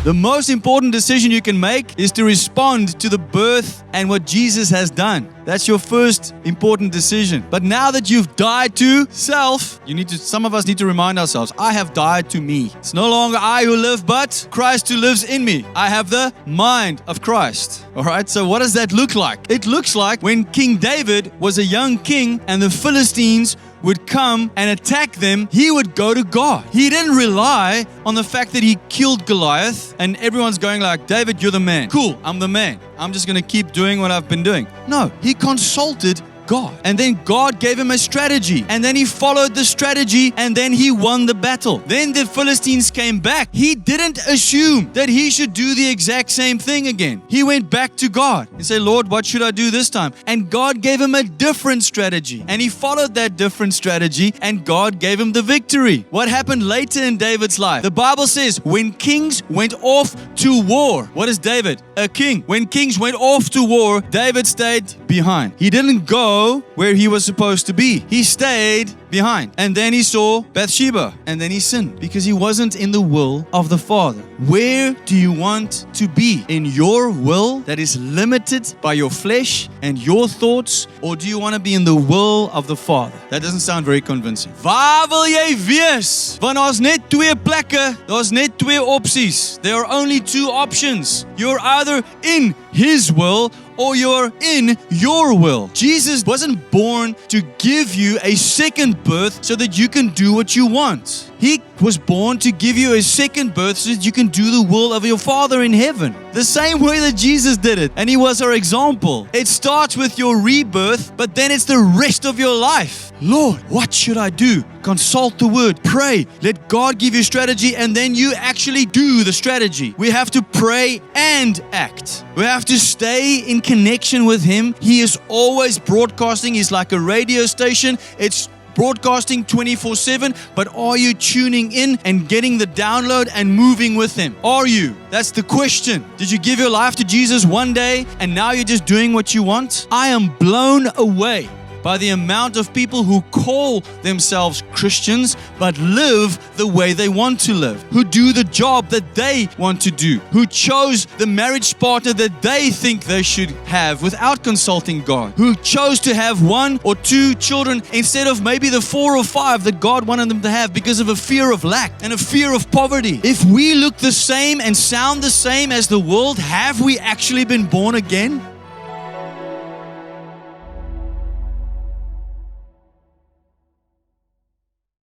The most important decision you can make is to respond to the birth and what Jesus has done. That's your first important decision. But now that you've died to self, some of us need to remind ourselves, I have died to me. It's no longer I who live, but Christ who lives in me. I have the mind of Christ. All right, so what does that look like? It looks like when King David was a young king and the Philistines would come and attack them, he would go to God. He didn't rely on the fact that he killed Goliath and everyone's going like, David, you're the man. Cool, I'm the man. I'm just going to keep doing what I've been doing. No, he consulted God. And then God gave him a strategy. And then he followed the strategy and then he won the battle. Then the Philistines came back. He didn't assume that he should do the exact same thing again. He went back to God and said, Lord, what should I do this time? And God gave him a different strategy. And he followed that different strategy and God gave him the victory. What happened later in David's life? The Bible says when kings went off to war, what is David? A king. When kings went off to war, David stayed behind. He didn't go where he was supposed to be. He stayed behind. And then he saw Bathsheba. And then he sinned because he wasn't in the will of the Father. Where do you want to be? In your will that is limited by your flesh and your thoughts? Or do you want to be in the will of the Father? That doesn't sound very convincing. Waar wil jy wees? Want daar's net twee plekke. Daar's net twee opsies. There are only two options. You're either in His will or you're in your will. Jesus wasn't born to give you a second birth so that you can do what you want. He was born to give you a second birth so that you can do the will of your Father in heaven. The same way that Jesus did it. And He was our example. It starts with your rebirth, but then it's the rest of your life. Lord, what should I do? Consult the Word. Pray. Let God give you strategy and then you actually do the strategy. We have to pray and act. We have to stay in connection with Him. He is always broadcasting. He's like a radio station. It's broadcasting 24/7, but are you tuning in and getting the download and moving with Him? Are you? That's the question. Did you give your life to Jesus one day and now you're just doing what you want? I am blown away by the amount of people who call themselves Christians but live the way they want to live, who do the job that they want to do, who chose the marriage partner that they think they should have without consulting God, who chose to have 1 or 2 children instead of maybe the 4 or 5 that God wanted them to have because of a fear of lack and a fear of poverty. If we look the same and sound the same as the world, have we actually been born again?